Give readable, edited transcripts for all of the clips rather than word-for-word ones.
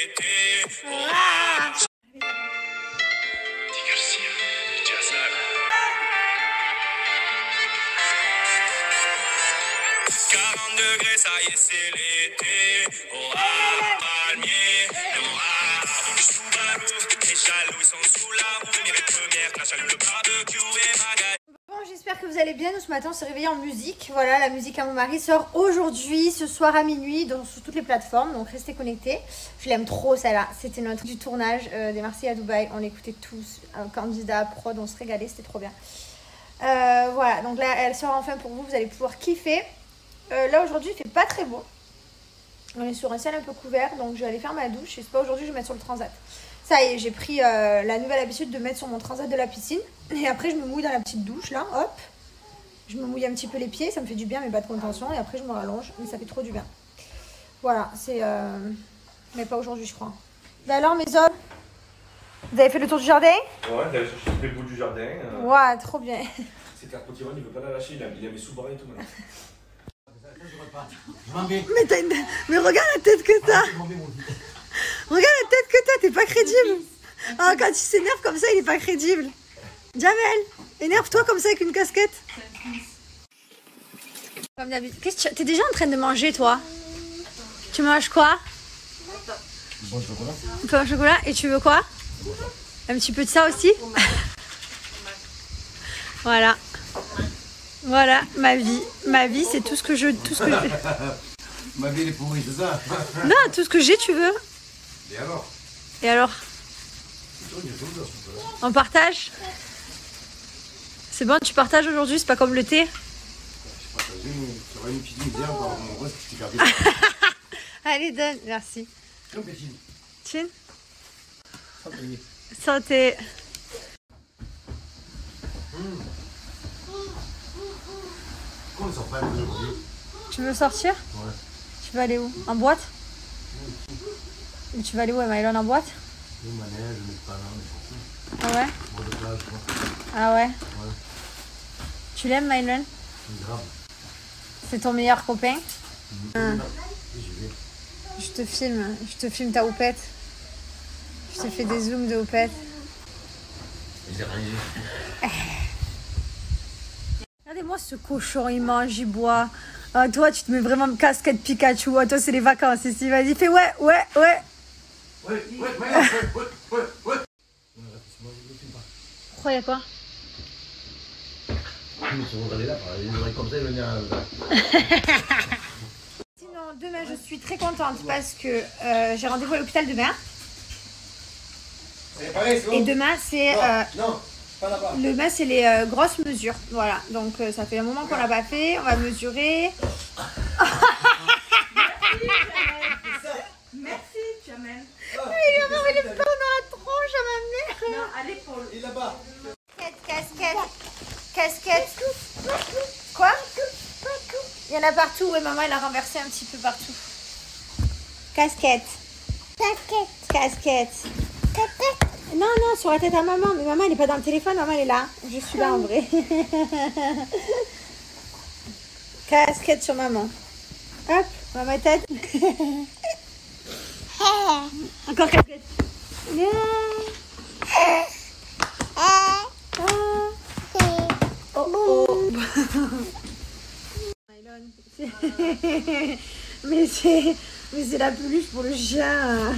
l'été. Ah. 40 degrés, ça y est, c'est l'été. Oh ah, palmier, oh ah, dans le Subaru. Les jaloux, ils sont sous la roue. Les premières classes, j'allume le barbecue et ma gagne. Bon, j'espère que vous allez bien. Nous, ce matin, on s'est réveillés en musique. Voilà, la musique à mon mari sort aujourd'hui, ce soir à minuit, sur toutes les plateformes. Donc, restez connectés. Je l'aime trop, celle-là. C'était notre du tournage des Marseillais à Dubaï. On l'écoutait tous. Un candidat, prod, on se régalait. C'était trop bien. Voilà, donc là, elle sort enfin pour vous. Vous allez pouvoir kiffer. Là, aujourd'hui, il fait pas très beau. On est sur un ciel un peu couvert. Donc, je vais aller faire ma douche. Je sais pas, aujourd'hui, je vais mettre sur le transat. Ça y est, j'ai pris la nouvelle habitude de mettre sur mon transat de la piscine. Et après, je me mouille dans la petite douche, là, hop. Je me mouille un petit peu les pieds, ça me fait du bien, mais pas de contention. Et après, je me rallonge, mais ça fait trop du bien. Voilà, c'est... Mais pas aujourd'hui, je crois. Et alors, mes hommes, vous avez fait le tour du jardin? Ouais, j'allais chercher tous les bouts du jardin. Ouais, trop bien. C'est clair, Potiron, il veut pas la lâcher, il a mes sous-bras et tout maintenant. Je m'en vais. Mais regarde la tête que t'as. Regarde la tête que t'as, t'es pas crédible. Ah, quand il s'énerve comme ça, il est pas crédible. Jamel, énerve-toi comme ça avec une casquette. Comme d'habitude. T'es déjà en train de manger, toi? Tu manges quoi? Bon chocolat. Un peu de chocolat. Et tu veux quoi? Un petit peu de ça aussi? Voilà. Voilà, ma vie. Ma vie, c'est tout ce que je... Ma vie elle est pourrie, c'est ça? Non, tout ce que j'ai, tu veux. Et alors? Et alors? On partage? C'est bon, tu partages aujourd'hui, c'est pas comme le thé? Je partage une petite misère par mon reste qui t'est gardé. Allez, donne, merci. Tiens, Bétine. Tiens. Santé. Santé. Comment ils sont pas aujourd'hui? Tu veux sortir? Ouais. Tu vas aller où? En boîte? Mais tu vas aller où, Maëlon, en boîte? Le manège, mes panins, mes Ah ouais? bord de plage, quoi. Ah ouais? Ouais. Tu l'aimes, Maëlon? C'est grave. C'est ton meilleur copain? J'y vais. Je te filme ta houppette. Je te fais des zooms de houppette. Je l'ai rangé. Regardez-moi ce cochon, il mange, il boit. Ah, toi, tu te mets vraiment casquette Pikachu. Ah, toi, c'est les vacances ici. Vas-y, fais ouais. Ouais. Pourquoi, il y a quoi? Mais tu vas regarder là, les oreilles comme ça, ils venaient à... Sinon, demain, je suis très contente parce que j'ai rendez-vous à l'hôpital demain. C'est pareil, c'est bon? Et demain, c'est... Non, pas là-bas. Demain, c'est les grosses mesures. Voilà, donc ça fait un moment qu'on l'a pas fait. On va mesurer. Merci, Jamel. Il va avoir les plans dans la tronche à ma mère. Non, à l'épaule. Il est là-bas. Casquette. Quoi? Il y en a partout. Oui, maman, elle a renversé un petit peu partout. Casquette. Non, sur la tête à maman. Mais maman, elle n'est pas dans le téléphone. Maman, elle est là. Je suis là, en vrai. Casquette sur maman. Hop, maman tête. Encore casquette. Oh. Mais c'est la peluche pour le chien.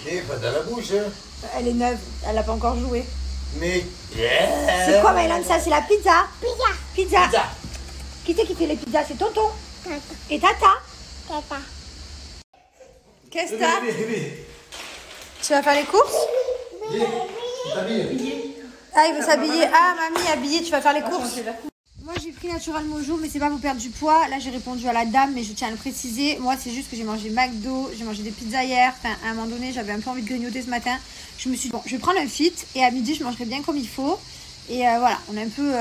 Mais pas dans la bouche, hein. Elle est neuve, elle n'a pas encore joué. Mais... C'est quoi, Maëlon, ça? C'est la pizza? Pizza. Qui c'est qui fait les pizzas? C'est tonton. Et tata. Qu'est-ce que t'as? Tu vas faire les courses? Ah, il veut s'habiller. Ah, mamie, habillée, tu vas faire les courses? Moi, j'ai pris Natural Mojo, mais c'est pas pour perdre du poids. Là, j'ai répondu à la dame, mais je tiens à le préciser. Moi, c'est juste que j'ai mangé McDo, j'ai mangé des pizzas hier. Enfin, à un moment donné, j'avais un peu envie de grignoter ce matin. Je me suis dit, bon, je vais prendre un fit et à midi, je mangerai bien comme il faut. Et voilà, on a un peu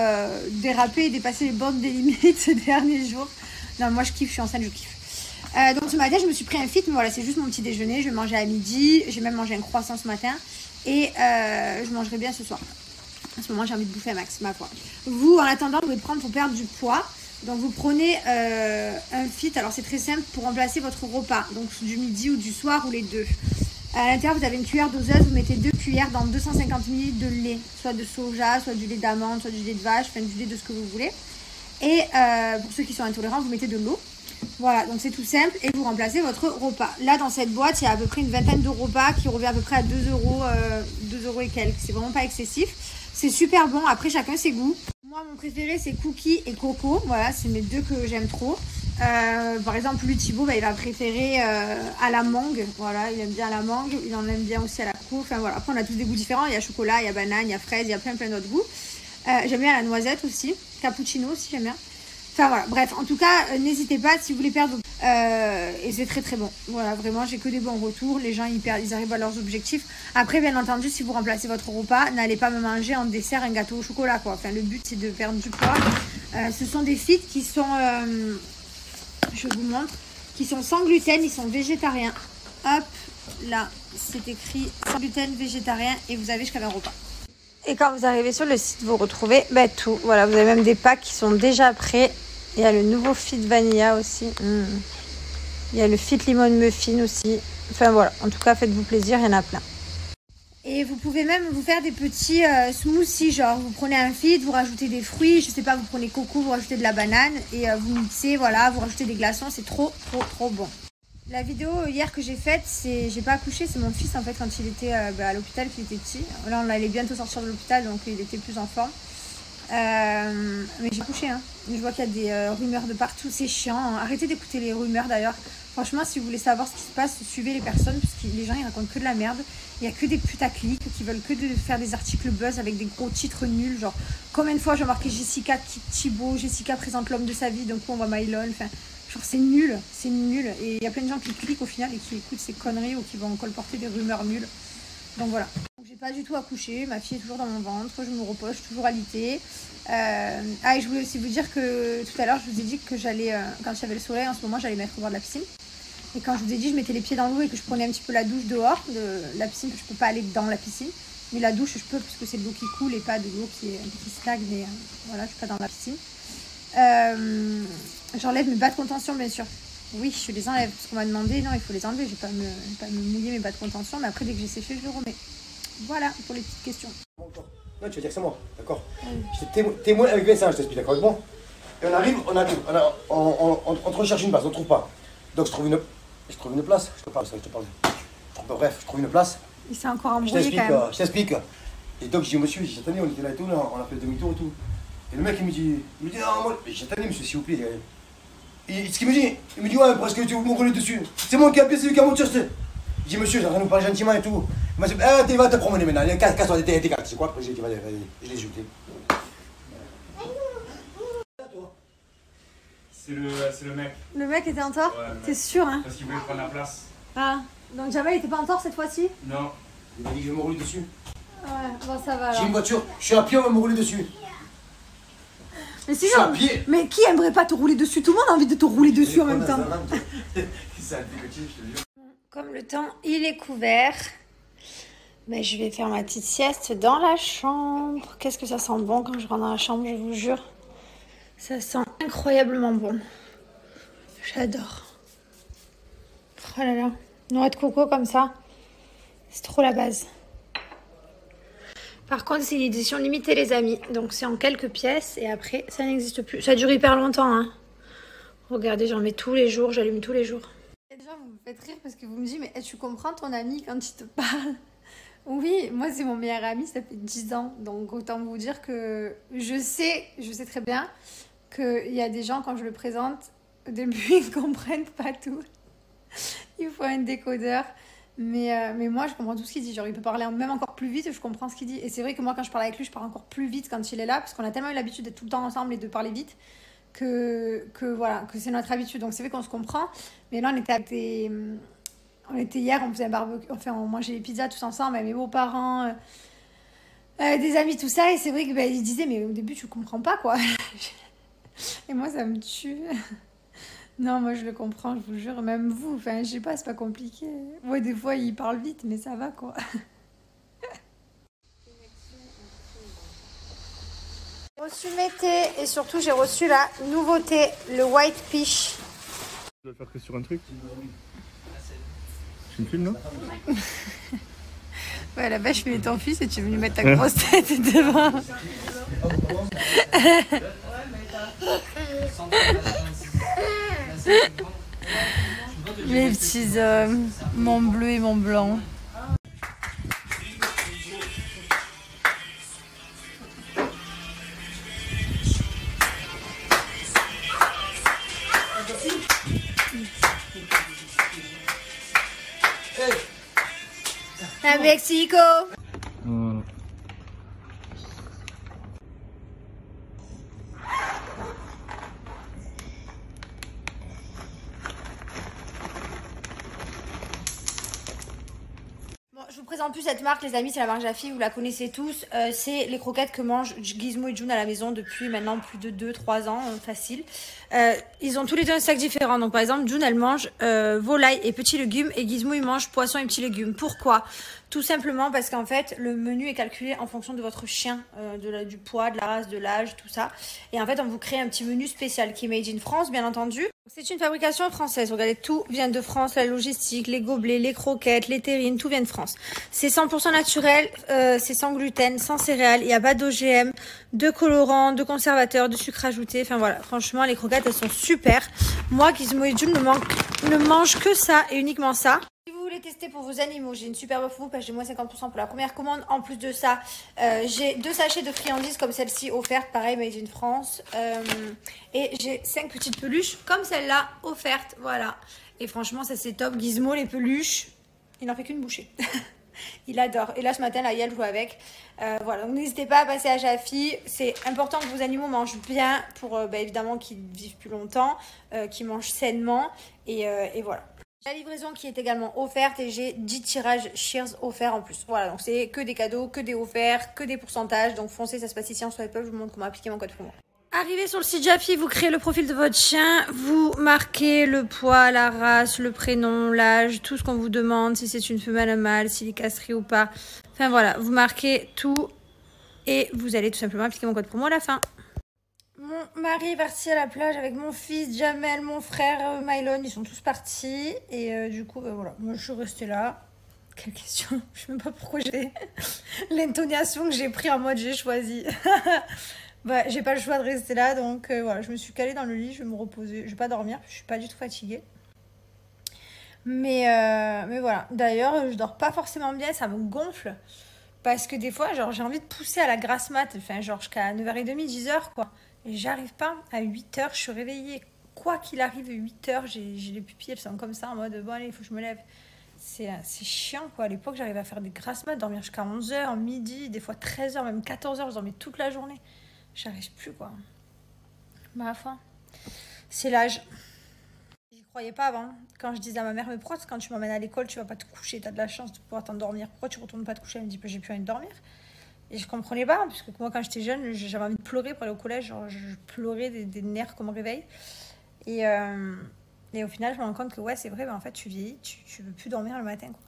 dérapé et dépassé les bornes des limites ces derniers jours. Non, moi, je kiffe, je suis enceinte, je kiffe. Donc, ce matin, je me suis pris un fit, mais voilà, c'est juste mon petit déjeuner. Je vais manger à midi. J'ai même mangé un croissant ce matin. Et je mangerai bien ce soir. En ce moment, j'ai envie de bouffer un max, ma foi. Vous, en attendant, vous pouvez prendre pour perdre du poids. Donc vous prenez un fit, alors c'est très simple pour remplacer votre repas, donc du midi ou du soir ou les deux. À l'intérieur vous avez une cuillère doseuse, vous mettez 2 cuillères dans 250 ml de lait, soit de soja, soit du lait d'amande, soit du lait de vache, enfin du lait de ce que vous voulez. Et pour ceux qui sont intolérants, vous mettez de l'eau. Voilà, donc c'est tout simple et vous remplacez votre repas. Là dans cette boîte, il y a à peu près une vingtaine de repas qui revient à peu près à 2 euros, 2 euros et quelques. C'est vraiment pas excessif. C'est super bon, après chacun ses goûts. Moi mon préféré c'est cookie et coco, voilà c'est mes deux que j'aime trop. Par exemple lui Thibaut il va préférer à la mangue, voilà il aime bien la mangue, il en aime bien aussi à la coco, enfin voilà, après on a tous des goûts différents, il y a chocolat, il y a banane, il y a fraise, il y a plein d'autres goûts. J'aime bien la noisette aussi, cappuccino aussi j'aime bien. Enfin voilà, bref, en tout cas, n'hésitez pas si vous voulez perdre. Et c'est très bon. Voilà, vraiment, j'ai que des bons retours. Les gens, ils arrivent à leurs objectifs. Après, bien entendu, si vous remplacez votre repas, n'allez pas me manger en dessert un gâteau au chocolat, quoi. Enfin, le but, c'est de perdre du poids. Ce sont des fits qui sont, je vous montre, qui sont sans gluten, ils sont végétariens. Hop, là, c'est écrit sans gluten, végétarien, et vous avez jusqu'à 20 repas. Et quand vous arrivez sur le site, vous retrouvez tout. Voilà, vous avez même des packs qui sont déjà prêts. Il y a le nouveau fit vanilla aussi. Il y a le fit limon muffin aussi. Enfin voilà, en tout cas, faites-vous plaisir, il y en a plein. Et vous pouvez même vous faire des petits smoothies, genre vous prenez un fit, vous rajoutez des fruits, je sais pas, vous prenez coco, vous rajoutez de la banane et vous mixez, voilà, vous rajoutez des glaçons, c'est trop bon. La vidéo hier que j'ai faite, j'ai pas accouché, c'est mon fils en fait quand il était à l'hôpital, qu'il était petit. Là on allait bientôt sortir de l'hôpital donc il était plus en forme. Mais j'ai couché, hein. Je vois qu'il y a des rumeurs de partout, c'est chiant, hein. Arrêtez d'écouter les rumeurs d'ailleurs. Franchement, si vous voulez savoir ce qui se passe, suivez les personnes parce que les gens ils racontent que de la merde. Il y a que des putaclics qui veulent que de faire des articles buzz avec des gros titres nuls, genre combien de fois j'ai marqué Jessica quitte Thibaut, Jessica présente l'homme de sa vie, donc on voit My Lol, enfin genre c'est nul. Et il y a plein de gens qui cliquent au final et qui écoutent ces conneries ou qui vont colporter des rumeurs nulles. Donc voilà. Donc j'ai pas du tout accouché, ma fille est toujours dans mon ventre, je me repose, je suis toujours alitée. Et je voulais aussi vous dire que tout à l'heure je vous ai dit que j'allais, quand il y avait le soleil en ce moment, j'allais mettre au bord de la piscine. Et quand je vous ai dit je mettais les pieds dans l'eau et que je prenais un petit peu la douche dehors de la piscine, que je peux pas aller dans la piscine. Mais la douche je peux parce que c'est de l'eau qui coule et pas de l'eau qui stagne, mais voilà, je suis pas dans la piscine. J'enlève mes bas de contention bien sûr. Oui, je les enlève parce qu'on m'a demandé, non il faut les enlever, je vais pas me mouiller mes bas de contention, mais après dès que j'ai séché je le remets. Voilà pour les petites questions. Non, tu vas dire que c'est moi, d'accord. J'étais témoin avec Vincent, je t'explique, d'accord avec moi. Et on recherche une place, on ne trouve pas. Donc je trouve une place, je te parle. Bref, je trouve une place. Il s'est encore embrouillé quand même. Je t'explique. Et donc je dis au monsieur, cette année on était là et tout, on a fait demi-tour et tout. Et le mec il me dit non, moi, cette année monsieur, s'il vous plaît. Et ce qu'il me dit, ouais, parce que tu veux me rouler dessus. C'est moi qui ai appelé, c'est lui qui a monté. Je dis monsieur, j'ai en train de nous parler gentiment et tout. Il m'a dit, tu vas te promener maintenant, casse-toi, t'es c'est quoi? J'ai dit, vas-y, je l'ai jeté. C'est le mec. Le mec était en tort? Ouais, t'es sûr, hein? Parce qu'il voulait prendre la place. Ah, donc Jamal il était pas en tort cette fois-ci? Non. Il m'a dit, je vais me rouler dessus. Ouais, bon ça va alors. J'ai une voiture, je suis à pied, on va me rouler dessus. Mais si je suis à pied. Mais qui aimerait pas te rouler dessus? Tout le monde a envie de te rouler dessus en même temps. C'est un dégoûté, je te jure. Comme le temps il est couvert, mais je vais faire ma petite sieste dans la chambre. Qu'est-ce que ça sent bon quand je rentre dans la chambre, je vous jure. Ça sent incroyablement bon. J'adore. Oh là là, noix de coco comme ça, c'est trop la base. Par contre, c'est une édition limitée, les amis. Donc, c'est en quelques pièces et après, ça n'existe plus. Ça dure hyper longtemps, hein. Regardez, j'en mets tous les jours, j'allume tous les jours. Déjà, vous me faites rire parce que vous me dites, mais tu comprends ton ami quand il te parle? Oui, moi, c'est mon meilleur ami, ça fait 10 ans. Donc, autant vous dire que je sais très bien qu'il y a des gens, quand je le présente, au début, ils ne comprennent pas tout. Il faut un décodeur. Mais moi, je comprends tout ce qu'il dit. Genre, il peut parler même encore plus vite, je comprends ce qu'il dit. Et c'est vrai que moi, quand je parle avec lui, je parle encore plus vite quand il est là, parce qu'on a tellement eu l'habitude d'être tout le temps ensemble et de parler vite, que c'est notre habitude. Donc, c'est vrai qu'on se comprend. Mais là, on était hier, on faisait un barbecue, enfin, on mangeait les pizzas tous ensemble avec mes beaux-parents, des amis, tout ça. Et c'est vrai qu'il disait, mais au début, tu comprends pas, quoi. Et moi, ça me tue. Non, moi je le comprends, je vous jure, même vous, enfin je sais pas, c'est pas compliqué. Ouais, des fois il parle vite, mais ça va quoi. Reçu mes thés et surtout j'ai reçu la nouveauté, le White Peach. Tu dois le faire que sur un truc. Tu me filmes là? Ouais, là-bas je filmais ton fils et tu es venu mettre ta grosse tête devant. Mes petits hommes, mon bleu et mon blanc. À Mexico. Voilà. Bon, je vous présente plus cette marque, les amis, c'est la marque Jaffy, vous la connaissez tous. C'est les croquettes que mangent Gizmo et June à la maison depuis maintenant plus de 2-3 ans, facile. Ils ont tous les deux un sac différent. Donc par exemple, June elle mange volaille et petits légumes et Gizmo il mange poisson et petits légumes. Pourquoi? Tout simplement parce qu'en fait, le menu est calculé en fonction de votre chien, du poids, de la race, de l'âge, tout ça. Et en fait, on vous crée un petit menu spécial qui est made in France, bien entendu. C'est une fabrication française. Regardez, tout vient de France, la logistique, les gobelets, les croquettes, les terrines, tout vient de France. C'est 100% naturel, c'est sans gluten, sans céréales, il n'y a pas d'OGM, de colorants, de conservateurs, de sucre ajouté. Enfin voilà, franchement, les croquettes, elles sont super. Moi, Gizmo et June ne mangent que ça et uniquement ça. Si vous voulez tester pour vos animaux, j'ai une super offre pour vous parce que j'ai moins 50% pour la première commande. En plus de ça, j'ai 2 sachets de friandises comme celle-ci offertes, pareil, made in France. Et j'ai 5 petites peluches comme celle-là offertes, voilà. Et franchement, ça c'est top. Gizmo, les peluches, il n'en fait qu'une bouchée. Il adore. Et là, ce matin, la Yael joue avec. Voilà, donc n'hésitez pas à passer à Jaffy. C'est important que vos animaux mangent bien pour, évidemment, qu'ils vivent plus longtemps, qu'ils mangent sainement. Et voilà. La livraison qui est également offerte et j'ai 10 tirages Shears offerts en plus. Voilà, donc c'est que des cadeaux, que des offerts, que des pourcentages. Donc foncez, ça se passe ici en Swipe Up. Je vous montre comment appliquer mon code promo. Arrivé sur le site Jaffy, vous créez le profil de votre chien, vous marquez le poids, la race, le prénom, l'âge, tout ce qu'on vous demande, si c'est une femelle, un mâle, s'il est castré ou pas. Enfin voilà, vous marquez tout et vous allez tout simplement appliquer mon code promo à la fin. Mon mari est parti à la plage avec mon fils, Jamel, mon frère, Mylon, ils sont tous partis. Et du coup, voilà, moi je suis restée là. Quelle question? Je sais même pas pourquoi j'ai l'intonation que j'ai pris en mode j'ai choisi. Bah, j'ai pas le choix de rester là, donc voilà, je me suis calée dans le lit, je vais me reposer. Je vais pas dormir, je suis pas du tout fatiguée. Mais voilà, d'ailleurs, je dors pas forcément bien, ça me gonfle. Parce que des fois, genre, j'ai envie de pousser à la grasse mat, enfin, genre, jusqu'à 9h30, 10h, quoi. Et j'arrive pas, à 8h, je suis réveillée. Quoi qu'il arrive, à 8h, j'ai les pupilles, elles sont comme ça, en mode, bon, allez, il faut que je me lève. C'est chiant, quoi. À l'époque, j'arrivais à faire des grasses mat, dormir jusqu'à 11h, midi, des fois 13h, même 14h, je dormais toute la journée. J'arrive plus, quoi. Ma foi. C'est l'âge. J'y croyais pas avant. Quand je disais à ma mère, mais pourquoi quand tu m'emmènes à l'école, tu vas pas te coucher, t'as de la chance de pouvoir t'endormir. Pourquoi tu retournes pas te coucher? Elle me dit, j'ai plus envie de dormir. Et je comprenais pas, parce que moi, quand j'étais jeune, j'avais envie de pleurer pour aller au collège. Genre, je pleurais des nerfs qu'on me réveille. Et au final, je me rends compte que ouais, c'est vrai, mais en fait, tu vieillis, tu veux plus dormir le matin, quoi.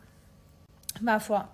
Ma foi.